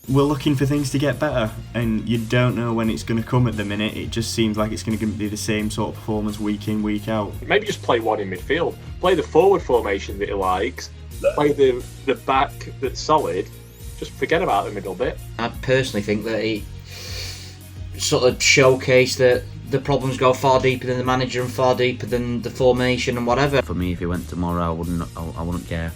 we're looking for things to get better, and you don't know when it's going to come at the minute. It just seems like it's going to be the same sort of performance week in, week out. Maybe just play one in midfield. Play the forward formation that he likes. Play the back that's solid. Just forget about the middle bit. I personally think that he sort of showcased that the problems go far deeper than the manager and far deeper than the formation and whatever. For me, if he went tomorrow, I wouldn't care.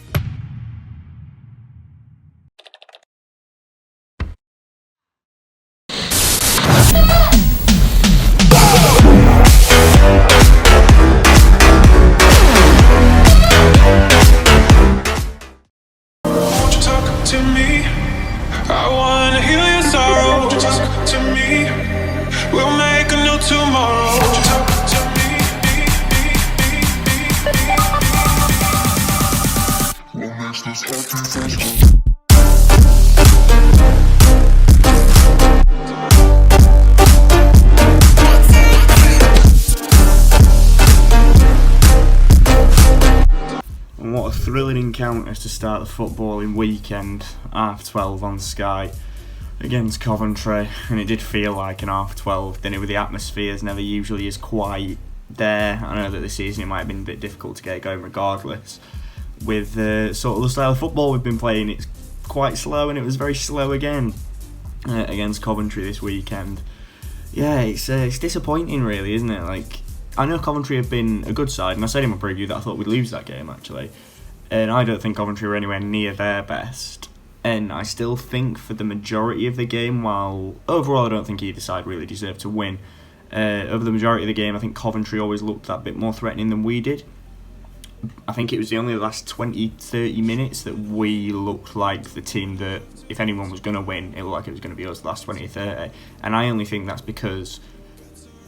And what a thrilling encounter to start the footballing weekend, 12:30 on Sky against Coventry, and it did feel like an 12:30 dinner with the atmospheres never usually is quite there. I know that this season it might have been a bit difficult to get going regardless. With sort of the style of football we've been playing, it's quite slow, and it was very slow again against Coventry this weekend. Yeah, it's disappointing really, isn't it? Like, I know Coventry have been a good side, and I said in my preview that I thought we'd lose that game actually, and I don't think Coventry were anywhere near their best. And I still think for the majority of the game, while overall I don't think either side really deserved to win, over the majority of the game I think Coventry always looked that bit more threatening than we did. I think it was only the last 20-30 minutes that we looked like the team that, if anyone was going to win, it looked like it was going to be us the last 20-30. And I only think that's because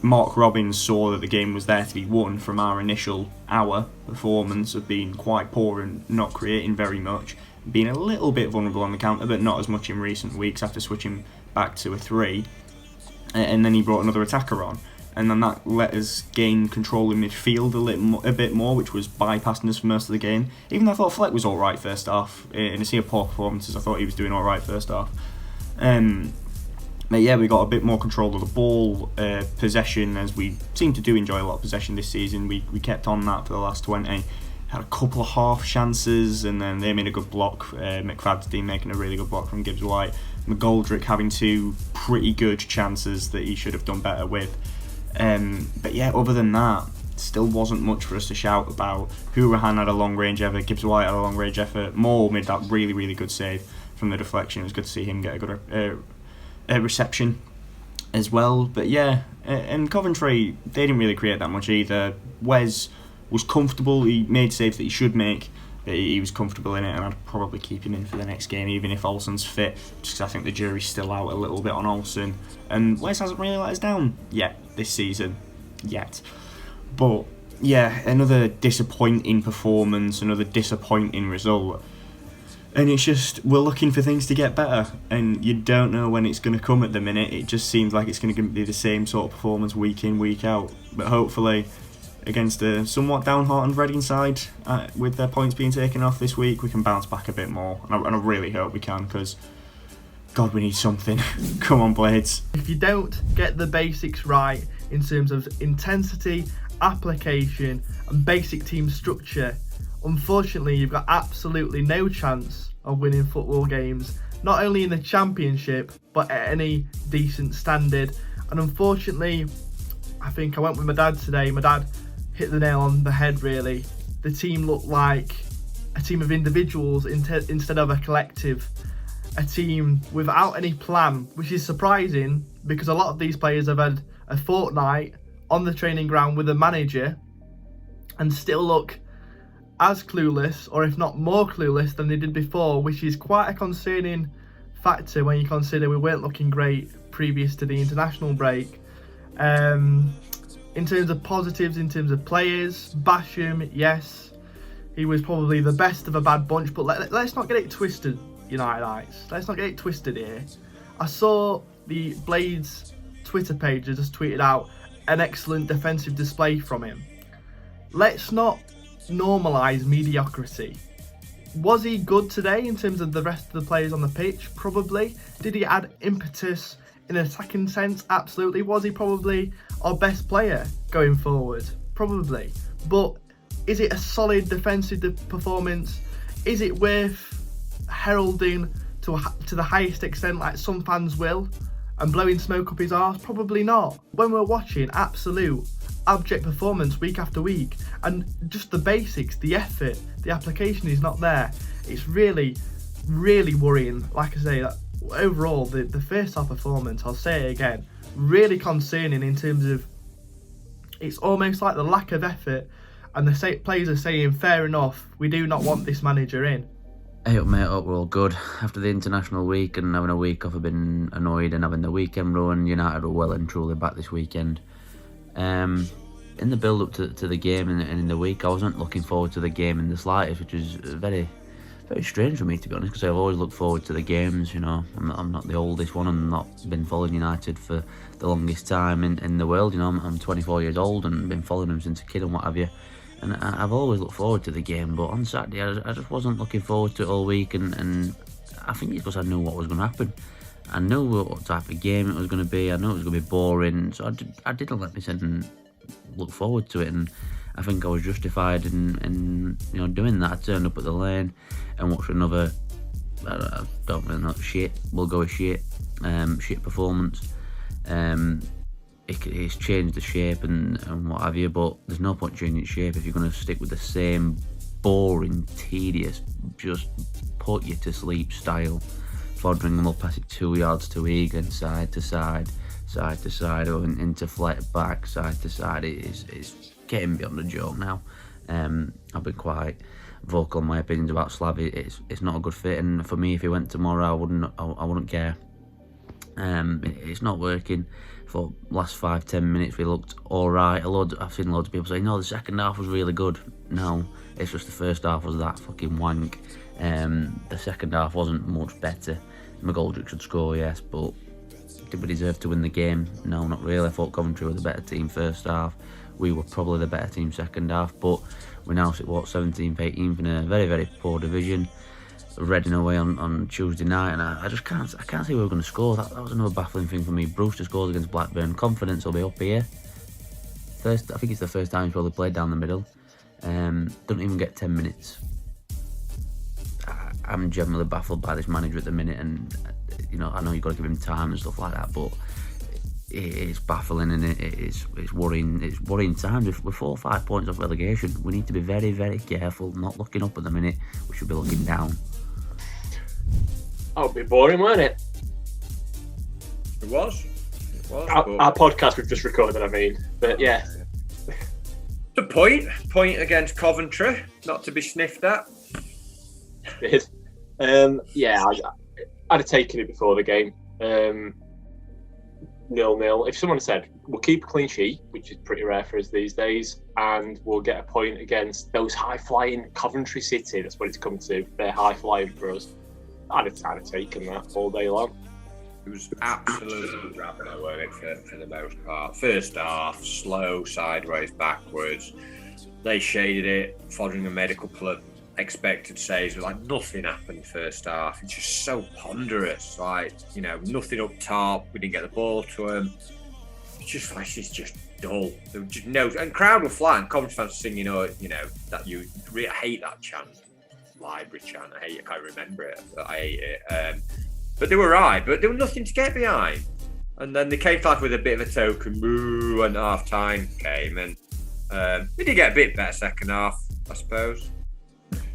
Mark Robbins saw that the game was there to be won from our initial performance of being quite poor and not creating very much, being a little bit vulnerable on the counter, but not as much in recent weeks after switching back to a 3. And then he brought another attacker on, and then that let us gain control in midfield a bit more, which was bypassing us for most of the game. Even though I thought Fleck was alright first half, in a sea of poor performances, I thought he was doing alright first half. But yeah, we got a bit more control of the ball, possession, as we seem to do enjoy a lot of possession this season. We kept on that for the last 20. Had a couple of half chances, and then they made a good block. McFadden making a really good block from Gibbs White. McGoldrick having 2 pretty good chances that he should have done better with. But yeah, other than that, still wasn't much for us to shout about. Hourahan had a long range effort, Gibbs White had a long range effort. Moore made that really, really good save from the deflection. It was good to see him get a good reception as well. But yeah, and Coventry, they didn't really create that much either. Wes was comfortable, he made saves that he should make, but he was comfortable in it, and I'd probably keep him in for the next game even if Olsen's fit, just because I think the jury's still out a little bit on Olsen, and Wes hasn't really let us down yet this season, but yeah, another disappointing performance, another disappointing result, and it's just, we're looking for things to get better, and you don't know when it's going to come at the minute. It just seems like it's going to be the same sort of performance week in, week out, but hopefully against a somewhat downhearted Reading side, with their points being taken off this week, we can bounce back a bit more, and I really hope we can, because God, we need something. Come on, Blades. If you don't get the basics right in terms of intensity, application and basic team structure, unfortunately you've got absolutely no chance of winning football games, not only in the Championship but at any decent standard. And unfortunately, I think I went with my dad today. My dad hit the nail on the head really. The team looked like a team of individuals instead of a collective, a team without any plan, which is surprising because a lot of these players have had a fortnight on the training ground with a manager and still look as clueless, or if not more clueless than they did before, which is quite a concerning factor when you consider we weren't looking great previous to the international break. In terms of positives, in terms of players, Basham, yes, he was probably the best of a bad bunch, but let's not get it twisted, Unitedites. Let's not get it twisted here. I saw the Blades Twitter page just tweeted out an excellent defensive display from him. Let's not normalise mediocrity. Was he good today in terms of the rest of the players on the pitch? Probably. Did he add impetus in an attacking sense? Absolutely. Was he probably our best player going forward? Probably. But is it a solid defensive performance? Is it worth heralding to the highest extent like some fans will and blowing smoke up his arse? Probably not. When we're watching absolute abject performance week after week and just the basics, the effort, the application is not there, it's really, really worrying. Like I say, that overall the first half performance, I'll say it again, really concerning in terms of it's almost like the lack of effort and the players are saying fair enough, we do not want this manager in. Hey up mate, hope we're all good. After the international week and having a week off, I've been annoyed, and having the weekend run, United are well and truly back this weekend. In the build up to the game and in the week, I wasn't looking forward to the game in the slightest, which is very, very strange for me, to be honest, because I've always looked forward to the games. You know, I'm not the oldest one, and not been following United for the longest time in the world. You know, I'm 24 years old and been following them since a kid and what have you. And I've always looked forward to the game, but on Saturday I just wasn't looking forward to it all week, and I think it's because I knew what was going to happen. I knew what type of game it was going to be. I knew it was going to be boring, so I didn't let myself look forward to it, and I think I was justified in doing that. I turned up at the lane and watched another, I don't really know, we'll go with shit performance. It's changed the shape and what have you, but there's no point changing shape if you're going to stick with the same boring, tedious, just put you to sleep style. Foderingham will pass it 2 yards to Egan, side to side, or into flat back, side to side. It's getting beyond a joke now. I've been quite vocal on my opinions about Slavy. It's not a good fit, and for me, if he went tomorrow, I wouldn't care. It's not working. For last 5-10 minutes we looked alright. I've seen loads of people say, no, the second half was really good. No, it's just the first half was that fucking wank. The second half wasn't much better. McGoldrick should score, yes, but did we deserve to win the game? No, not really. I thought Coventry were the better team first half. We were probably the better team second half, but we now sit 17th, 18th in a very, very poor division. Reading away on Tuesday night, and I just can't see who we're going to score. That was another baffling thing for me. Brewster scores against Blackburn. Confidence will be up here. I think it's the first time he's probably played down the middle. Don't even get 10 minutes. I'm generally baffled by this manager at the minute, and I know you've got to give him time and stuff like that, but it's baffling, and it's worrying. It's worrying times. If we're 4 or 5 points off relegation, we need to be very, very careful. Not looking up at the minute. We should be looking down. That would be boring, wouldn't it? It was. Our podcast we've just recorded, I mean. But yeah. It's a point against Coventry, not to be sniffed at. It is. Yeah, I'd have taken it before the game. 0-0. If someone said, we'll keep a clean sheet, which is pretty rare for us these days, and we'll get a point against those high-flying Coventry City, that's what it's come to. They're high-flying for us. I'd have taken that all day long. It was absolutely rapid, weren't it, for the most part. First half, slow, sideways, backwards. They shaded it. Foderingham made a couple of expected saves, but like nothing happened first half. It's just so ponderous. Like, nothing up top. We didn't get the ball to them. It's just dull. There was just no, and crowd were flying. Coventry fans singing, that you really hate that chant. Library chant. I can't remember it, but I hate it. But they were right, but there was nothing to get behind. And then they came back with a bit of a token moo, and half time came, and we did get a bit better second half, I suppose.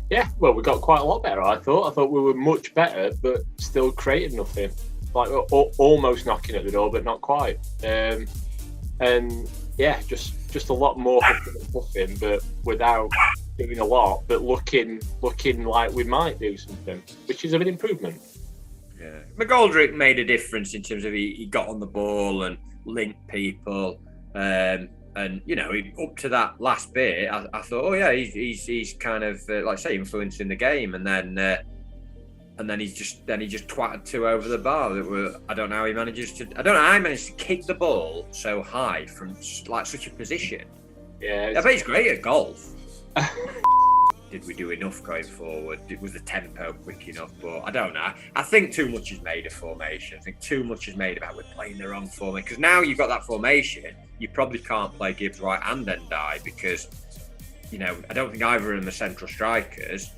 Yeah, well, we got quite a lot better, I thought we were much better, but still created nothing. Like, almost knocking at the door, but not quite. And yeah, just a lot more puffing, but without doing a lot, but looking like we might do something, which is a bit improvement. Yeah, McGoldrick made a difference in terms of he got on the ball and linked people, and up to that last bit, I thought, oh yeah, he's kind of like I say, influencing the game, and then he just twatted two over the bar. I don't know how he managed to kick the ball so high from like such a position. Yeah, I bet he's great at golf. did we do enough going forward? Was the tempo quick enough? But I don't know. I think too much is made of formation. I think too much is made about we're playing the wrong formation. Because now you've got that formation, you probably can't play Gibbs right and then die because, I don't think either of them are central strikers.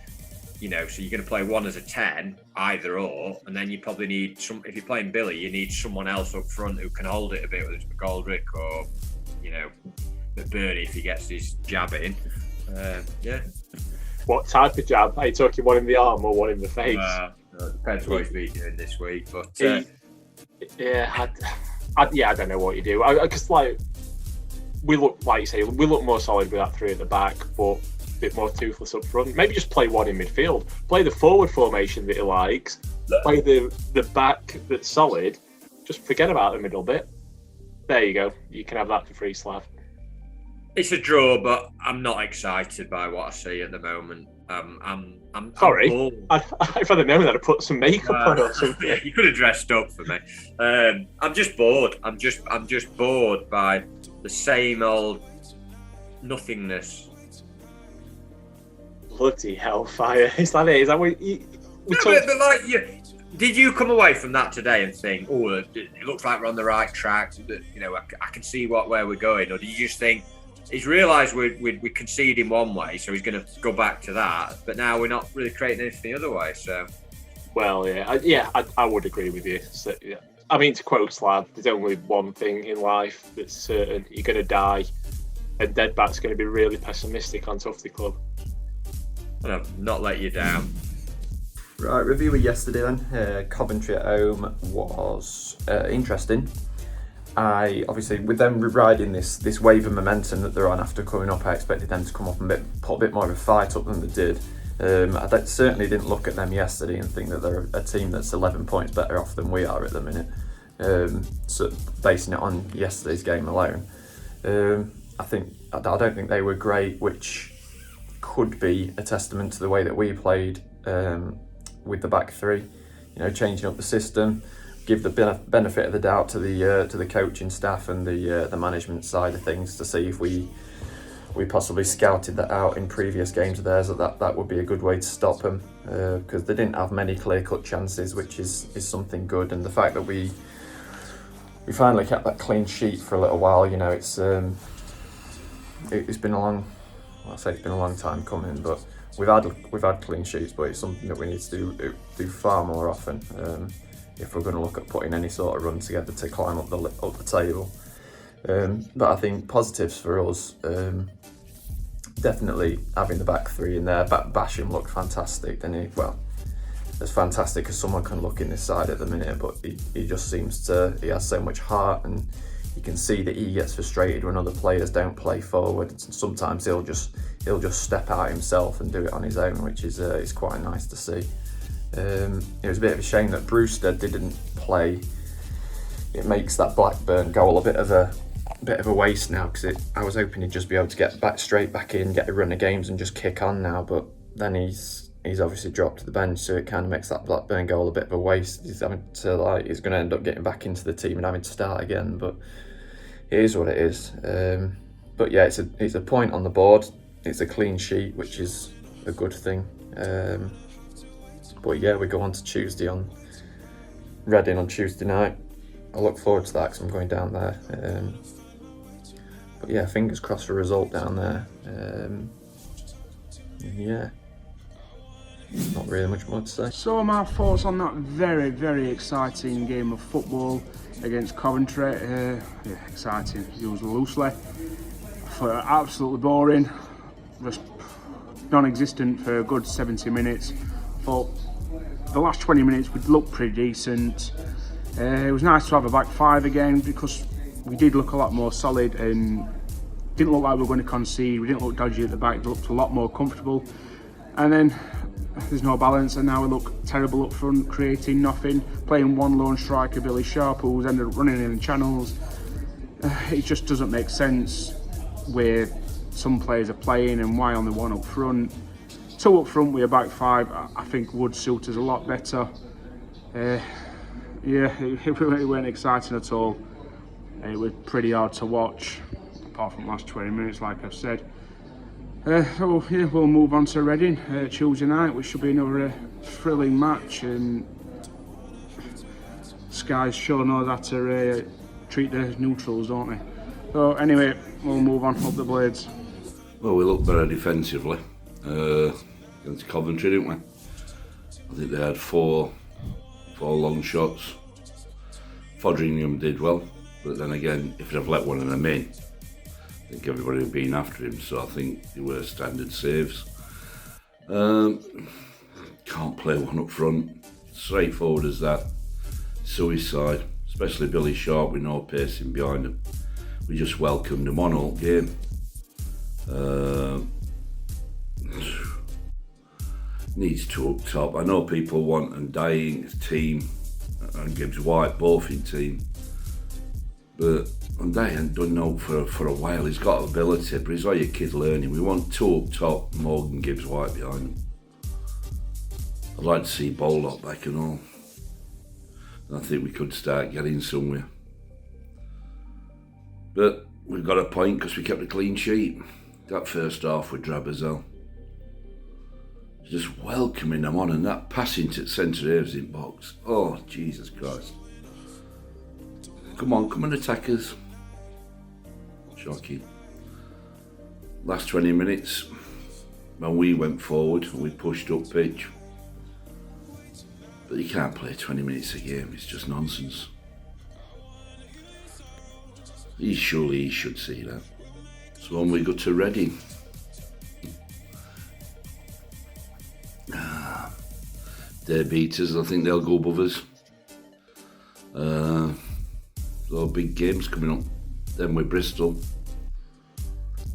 So you're going to play one as a 10, either or, and then you probably need if you're playing Billy, you need someone else up front who can hold it a bit, whether it's McGoldrick or, McBurney if he gets his jab in. Yeah. What type of jab? Are you talking one in the arm or one in the face? Depends what he's been doing this week, but I don't know what you do. Because we look, like you say, we look more solid with that three at the back, but a bit more toothless up front. Maybe just play one in midfield. Play the forward formation that he likes. Play the back that's solid. Just forget about the middle bit. There you go. You can have that for free, Slav. It's a draw, but I'm not excited by what I see at the moment. I'm sorry. If I'd have known that I'd put some makeup on or something. You could have dressed up for me. I'm just bored. I'm just bored by the same old nothingness. Bloody hellfire! Is that it? Is that what you? Did you come away from that today and think, "Oh, it looks like we're on the right track"? I can see where we're going, or do you just think? He's realised we conceded in one way, so he's going to go back to that. But now we're not really creating anything the other way. So, well, I would agree with you. So, yeah. I mean, to quote Slav, there's only one thing in life that's certain: you're going to die, and Deadbat's going to be really pessimistic on Tufty Club. And I've not let you down. Right, review of yesterday then. Coventry at home was interesting. Obviously, with them riding this wave of momentum that they're on after coming up, I expected them to come up and put a bit more of a fight up than they did. I certainly didn't look at them yesterday and think that they're a team that's 11 points better off than we are at the minute. So basing it on yesterday's game alone, I don't think they were great, which could be a testament to the way that we played with the back three. Changing up the system. Give the benefit of the doubt to the coaching staff and the management side of things to see if we possibly scouted that out in previous games of theirs, that would be a good way to stop them, because they didn't have many clear-cut chances, which is something good. And the fact that we finally kept that clean sheet for a little while, it's been a long time coming, but we've had clean sheets, but it's something that we need to do far more often. If we're going to look at putting any sort of run together to climb up the table. But I think positives for us, definitely having the back three in there. Basham looked fantastic, didn't he? Well, as fantastic as someone can look in this side at the minute, but he just seems he has so much heart, and you can see that he gets frustrated when other players don't play forward. Sometimes he'll just step out himself and do it on his own, which is quite nice to see. It was a bit of a shame that Brewster didn't play. It makes that Blackburn goal a bit of a waste now, because I was hoping he'd just be able to get straight back in, get a run of games and just kick on now, but then he's obviously dropped to the bench, so it kind of makes that Blackburn goal a bit of a waste. He's going to end up getting back into the team and having to start again, but it is what it is. But yeah, it's a point on the board. It's a clean sheet, which is a good thing. But yeah, we go on to Tuesday on Reading on Tuesday night. I look forward to that because I'm going down there. But yeah, fingers crossed for a result down there. Yeah, not really much more to say. So my thoughts on that very, very exciting game of football against Coventry. Exciting, used loosely. For absolutely boring. Just non-existent for a good 70 minutes. But the last 20 minutes we looked pretty decent. It was nice to have a back five again, because we did look a lot more solid and didn't look like we were going to concede. We didn't look dodgy at the back, we looked a lot more comfortable. And then there's no balance, and now we look terrible up front, creating nothing, playing one lone striker, Billy Sharp, who's ended up running in channels. It just doesn't make sense where some players are playing and why only one up front. Two up front with a back five, I think would suit us a lot better. It weren't exciting at all. It was pretty hard to watch, apart from the last 20 minutes, like I've said. So yeah, we'll move on to Reading Tuesday night, which should be another thrilling match. And Sky's sure know how to treat the neutrals, don't they? So anyway, we'll move on up the Blades. Well, we looked better defensively against Coventry, didn't we? I think they had four long shots. Fodringham did well, but then again, if they'd have let one of them in, I think everybody would have been after him, so I think they were standard saves. Can't play one up front. Straightforward as that. Suicide, especially Billy Sharp with no pacing behind him. We just welcomed him on all game. Needs two up top. I know people want Undying's team and Gibbs White both in team, but Undying hasn't done no for a while. He's got ability, but he's like your kid learning. We want two up top, Morgan Gibbs White behind him. I'd like to see Bollock back and all. I think we could start getting somewhere. But we've got a point because we kept a clean sheet. That first half with drab as hell. Just welcoming them on, and that passing to centre halves in box. Oh, Jesus Christ. Come on, attack us. Shocking. Last 20 minutes, when we went forward, we pushed up pitch. But you can't play 20 minutes a game, it's just nonsense. Surely he should see that. So when we go to Reading, they're beaters. I think they'll go above us. So big games coming up. Then with Bristol,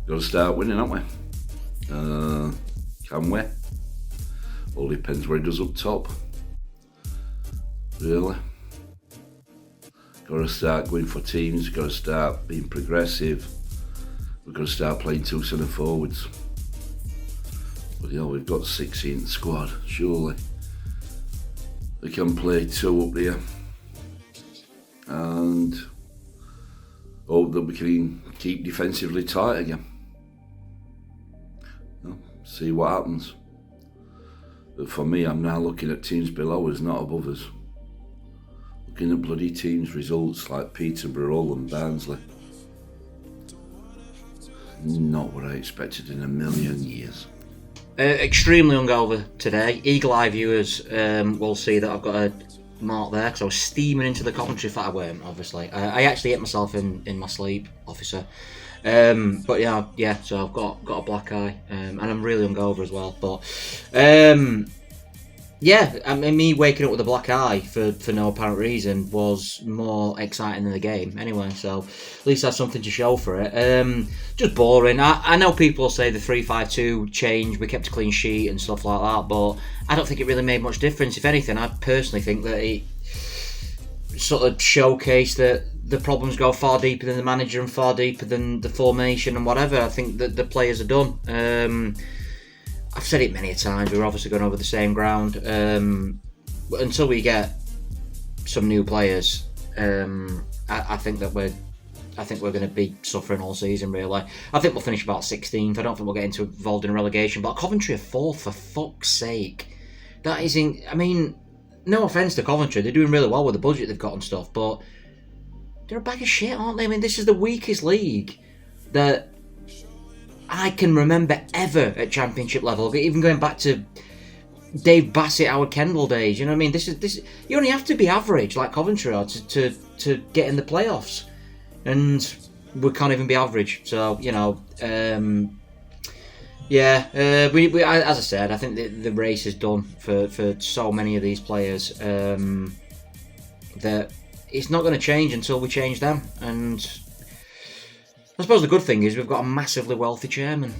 got to start winning, haven't we? Can we? All depends where he does up top. Really? Got to start going for teams. Got to start being progressive. We've got to start playing two centre forwards. But we've got 60 in the squad. Surely we can play two up there and hope that we can keep defensively tight again. See what happens. But for me, I'm now looking at teams below us, not above us. Looking at bloody teams' results like Peterborough and Barnsley. Not what I expected in a million years. Extremely hungover today. Eagle Eye viewers will see that I've got a mark there because I was steaming into the Coventry fat. I weren't, obviously. I actually hit myself in my sleep, officer. But yeah. So I've got a black eye, and I'm really hungover as well. But yeah, I mean, me waking up with a black eye for no apparent reason was more exciting than the game. Anyway, so at least I had something to show for it. Just boring. I know people say the 3-5-2 change, we kept a clean sheet and stuff like that, but I don't think it really made much difference. If anything, I personally think that it sort of showcased that the problems go far deeper than the manager and far deeper than the formation and whatever. I think that the players are done. I've said it many a times, we're obviously going over the same ground. But until we get some new players, I think we're going to be suffering all season, really. I think we'll finish about 16th. I don't think we'll get involved in relegation. But Coventry are 4th, for fuck's sake. That is, I mean, no offence to Coventry, they're doing really well with the budget they've got and stuff, but they're a bag of shit, aren't they? I mean, this is the weakest league that I can remember ever at Championship level, even going back to Dave Bassett, Howard Kendall days. You know what I mean? This you only have to be average like Coventry are to get in the playoffs, and we can't even be average. So we as I said, I think the race is done for so many of these players that it's not going to change until we change them. And I suppose the good thing is we've got a massively wealthy chairman.